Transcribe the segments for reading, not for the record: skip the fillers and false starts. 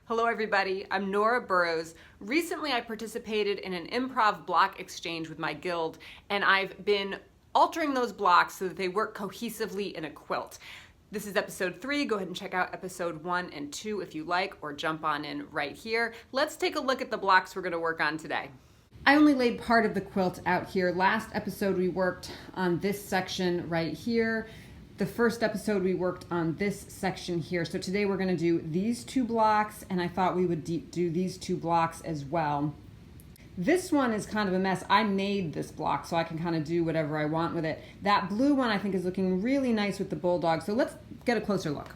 Hello everybody, I'm Nora Burrows. Recently I participated in an improv block exchange with my guild, and I've been altering those blocks so that they work cohesively in a quilt. This is episode 3. Go ahead and check out episode 1 and 2 if you like, or jump on in right here. Let's take a look at the blocks we're going to work on today. I only laid part of the quilt out here. Last episode we worked on this section right here. The first episode we worked on this section here. So today we're going to do these two blocks, and I thought we would do these two blocks as well. This one is kind of a mess. I made this block so I can kind of do whatever I want with it. That blue one I think is looking really nice with the bulldog. So let's get a closer look.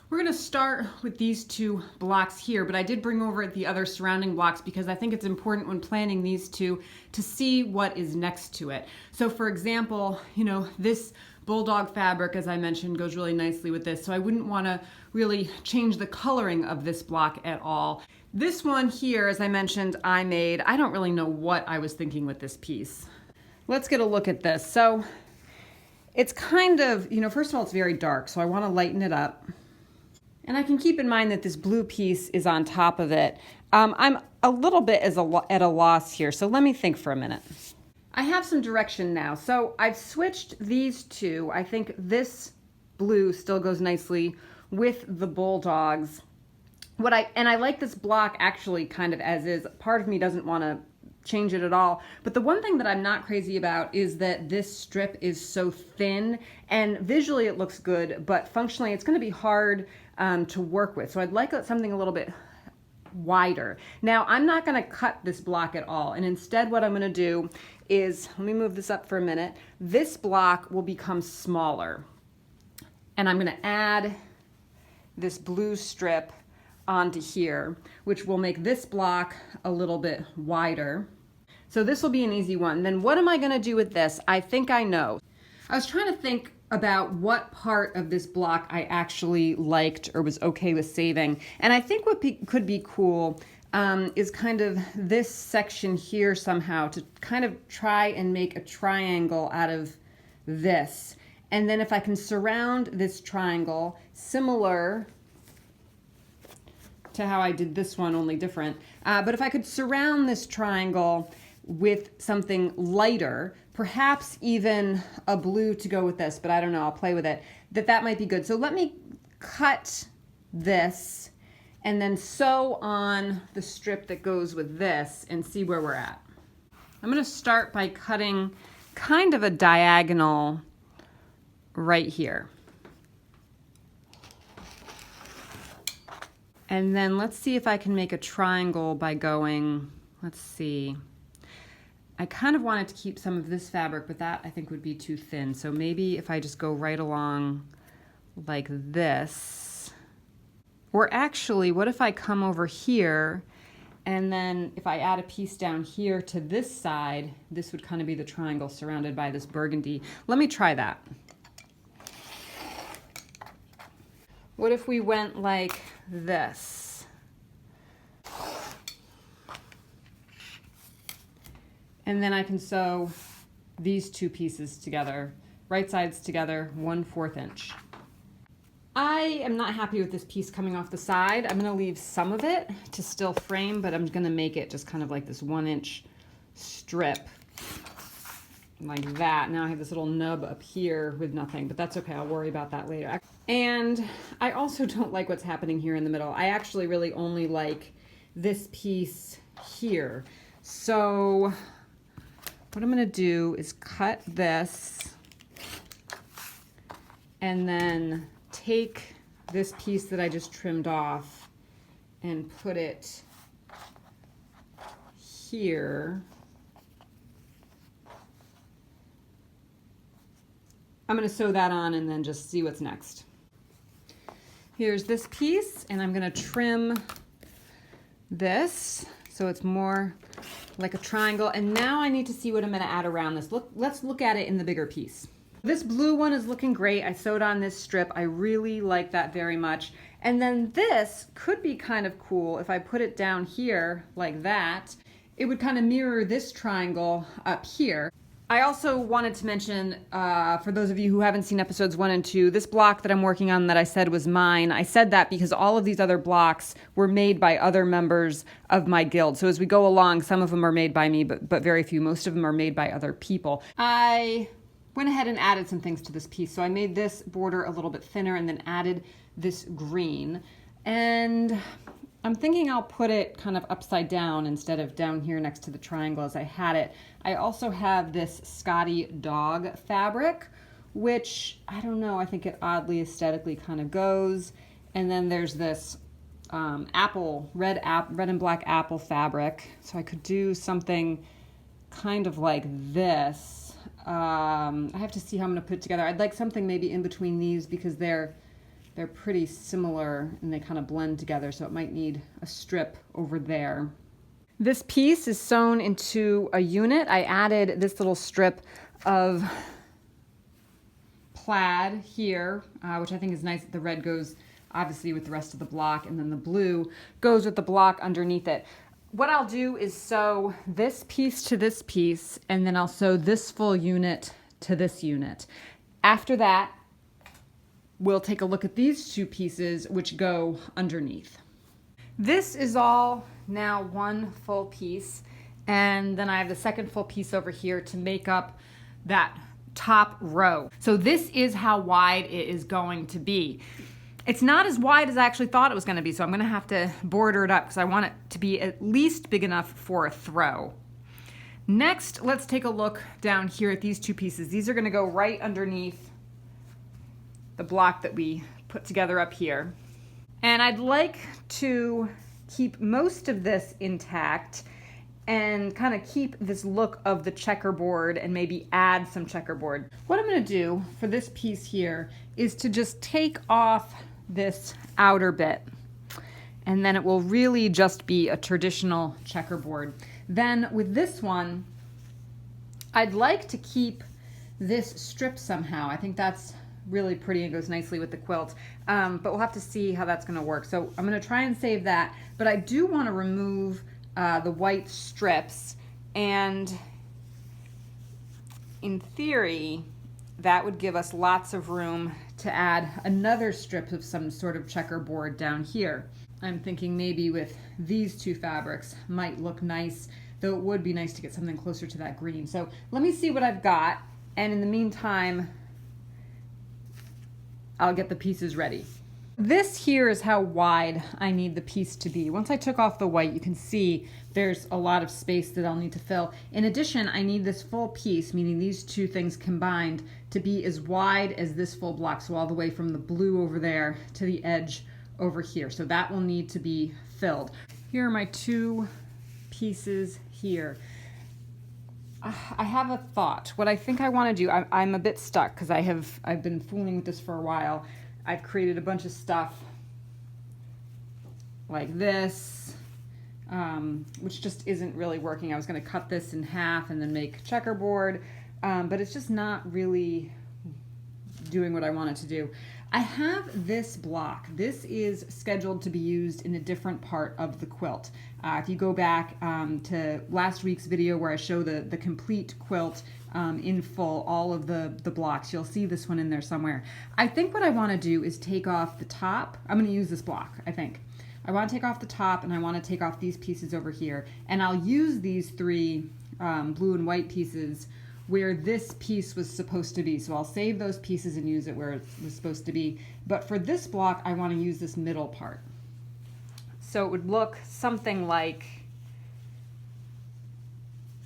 We're going to start with these two blocks here, but I did bring over the other surrounding blocks because I think it's important when planning these two to see what is next to it. So for example, this bulldog fabric, as I mentioned, goes really nicely with this, so I wouldn't want to really change the coloring of this block at all. This one here, as I mentioned, I don't really know what I was thinking with this piece. Let's get a look at this. So it's kind of, first of all, it's very dark, so I want to lighten it up. And I can keep in mind that this blue piece is on top of it. I'm a little bit at a loss here, so let me think for a minute. I have some direction now. So I've switched these two. I think this blue still goes nicely with the bulldogs. I like this block actually kind of as is. Part of me doesn't want to change it at all. But the one thing that I'm not crazy about is that this strip is so thin, and visually it looks good, but functionally it's going to be hard to work with. So I'd like something a little bit wider. Now I'm not going to cut this block at all, and instead what I'm going to do is, let me move this up for a minute, this block will become smaller, and I'm going to add this blue strip onto here, which will make this block a little bit wider. So this will be an easy one. Then what am I going to do with this? I think I know. I was trying to think about what part of this block I actually liked or was okay with saving. And I think what could be cool is kind of this section here somehow, to kind of try and make a triangle out of this. And then if I can surround this triangle, similar to how I did this one, only different, but if I could surround this triangle with something lighter, perhaps even a blue to go with this, but I don't know, I'll play with it, that might be good. So let me cut this and then sew on the strip that goes with this and see where we're at. I'm going to start by cutting kind of a diagonal right here. And then let's see if I can make a triangle by going, let's see. I kind of wanted to keep some of this fabric, but that I think would be too thin. So maybe if I just go right along like this. Or actually, what if I come over here, and then if I add a piece down here to this side, this would kind of be the triangle surrounded by this burgundy. Let me try that. What if we went like this? And then I can sew these two pieces together, right sides together, 1/4 inch. I am not happy with this piece coming off the side. I'm going to leave some of it to still frame, but I'm going to make it just kind of like this 1-inch strip like that. Now I have this little nub up here with nothing, but that's okay. I'll worry about that later. And I also don't like what's happening here in the middle. I actually really only like this piece here. So what I'm going to do is cut this and then take this piece that I just trimmed off and put it here. I'm going to sew that on and then just see what's next. Here's this piece, and I'm going to trim this so it's more like a triangle. And now I need to see what I'm going to add around this. Let's look at it in the bigger piece. This blue one is looking great. I sewed on this strip. I really like that very much. And then this could be kind of cool if I put it down here like that. It would kind of mirror this triangle up here. I also wanted to mention, for those of you who haven't seen episodes 1 and 2, this block that I'm working on that I said was mine, I said that because all of these other blocks were made by other members of my guild. So as we go along, some of them are made by me, but very few. Most of them are made by other people. I went ahead and added some things to this piece. So I made this border a little bit thinner and then added this green. And I'm thinking I'll put it kind of upside down instead of down here next to the triangle as I had it. I also have this Scotty dog fabric, which, I don't know, I think it oddly aesthetically kind of goes. And then there's this red and black apple fabric. So I could do something kind of like this. I have to see how I'm going to put it together. I'd like something maybe in between these because they're pretty similar and they kind of blend together, so it might need a strip over there. This piece is sewn into a unit. I added this little strip of plaid here, which I think is nice. The red goes obviously with the rest of the block, and then the blue goes with the block underneath it. What I'll do is sew this piece to this piece, and then I'll sew this full unit to this unit. After that, we'll take a look at these two pieces which go underneath. This is all now one full piece, and then I have the second full piece over here to make up that top row. So this is how wide it is going to be. It's not as wide as I actually thought it was going to be, so I'm going to have to border it up because I want it to be at least big enough for a throw. Next, let's take a look down here at these two pieces. These are going to go right underneath the block that we put together up here. And I'd like to keep most of this intact and kind of keep this look of the checkerboard and maybe add some checkerboard. What I'm going to do for this piece here is to just take off this outer bit, and then it will really just be a traditional checkerboard. Then with this one, I'd like to keep this strip somehow. I think that's really pretty and goes nicely with the quilt, but we'll have to see how that's going to work. So I'm going to try and save that, but I do want to remove the white strips, and in theory that would give us lots of room to add another strip of some sort of checkerboard down here. I'm thinking maybe with these two fabrics might look nice, though it would be nice to get something closer to that green. So let me see what I've got, and in the meantime I'll get the pieces ready. This here is how wide I need the piece to be. Once I took off the white, you can see there's a lot of space that I'll need to fill. In addition, I need this full piece, meaning these two things combined, to be as wide as this full block, so all the way from the blue over there to the edge over here. So that will need to be filled. Here are my two pieces here. I have a thought. What I think I want to do, I'm a bit stuck because I've been fooling with this for a while. I've created a bunch of stuff like this, which just isn't really working. I was going to cut this in half and then make checkerboard, but it's just not really doing what I want it to do. I have this block. This is scheduled to be used in a different part of the quilt. If you go back to last week's video where I show the complete quilt in full, all of the blocks, you'll see this one in there somewhere. I think what I want to do is take off the top. I'm going to use this block, I think. I want to take off the top, and I want to take off these pieces over here. And I'll use these three blue and white pieces where this piece was supposed to be. So I'll save those pieces and use it where it was supposed to be. But for this block, I want to use this middle part. So it would look something like,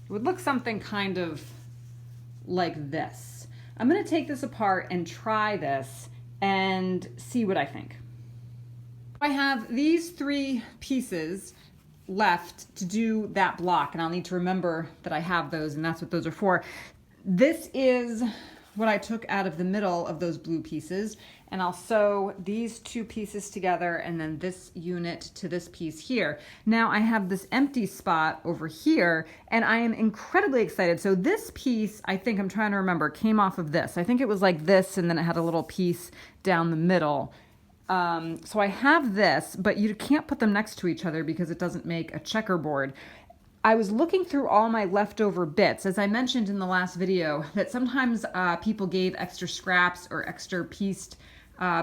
kind of like this. I'm going to take this apart and try this and see what I think. I have these three pieces left to do that block, and I'll need to remember that I have those, and that's what those are for. This is what I took out of the middle of those blue pieces, and I'll sew these two pieces together and then this unit to this piece here. Now I have this empty spot over here, and I am incredibly excited. So this piece, I think, I'm trying to remember, came off of this. I think it was like this, and then it had a little piece down the middle. So I have this, but you can't put them next to each other because it doesn't make a checkerboard. I was looking through all my leftover bits. As I mentioned in the last video, that sometimes people gave extra scraps or extra pieced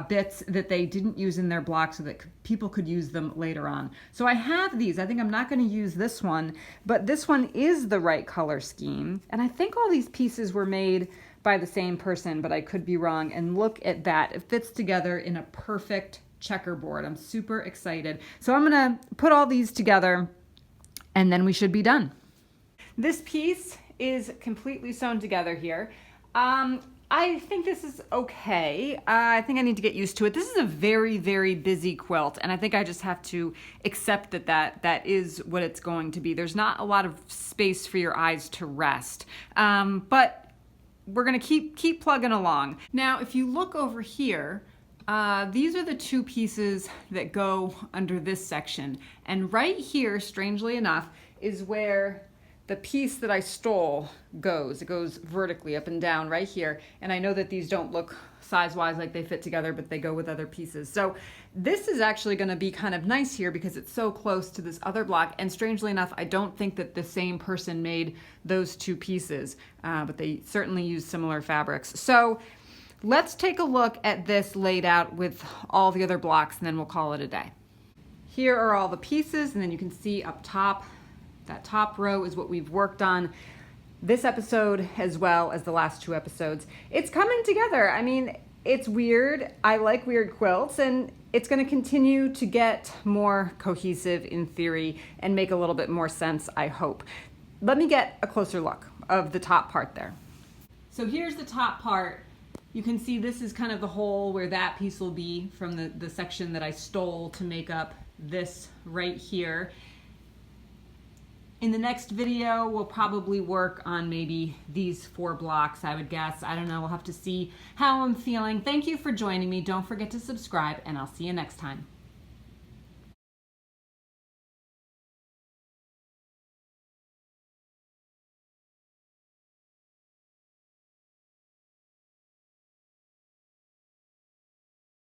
bits that they didn't use in their block so that people could use them later on. So I have these. I think I'm not going to use this one, but this one is the right color scheme. And I think all these pieces were made by the same person, but I could be wrong. And look at that. It fits together in a perfect checkerboard. I'm super excited. So I'm going to put all these together and then we should be done. This piece is completely sewn together here. I think this is okay. I think I need to get used to it. This is a very, very busy quilt, and I think I just have to accept that is what it's going to be. There's not a lot of space for your eyes to rest, but we're gonna keep plugging along. Now, if you look over here, these are the two pieces that go under this section, and right here, strangely enough, is where the piece that I stole goes. It goes vertically up and down right here. And I know that these don't look size-wise like they fit together, but they go with other pieces. So this is actually gonna be kind of nice here because it's so close to this other block. And strangely enough, I don't think that the same person made those two pieces, but they certainly used similar fabrics. So let's take a look at this laid out with all the other blocks and then we'll call it a day. Here are all the pieces, and then you can see up top, that top row is what we've worked on this episode as well as the last two episodes. It's coming together. I mean, it's weird. I like weird quilts, and it's going to continue to get more cohesive in theory and make a little bit more sense, I hope. Let me get a closer look of the top part there. So here's the top part. You can see this is kind of the hole where that piece will be from the section that I stole to make up this right here. In the next video, we'll probably work on maybe these 4 blocks, I would guess. I don't know, we'll have to see how I'm feeling. Thank you for joining me. Don't forget to subscribe, and I'll see you next time.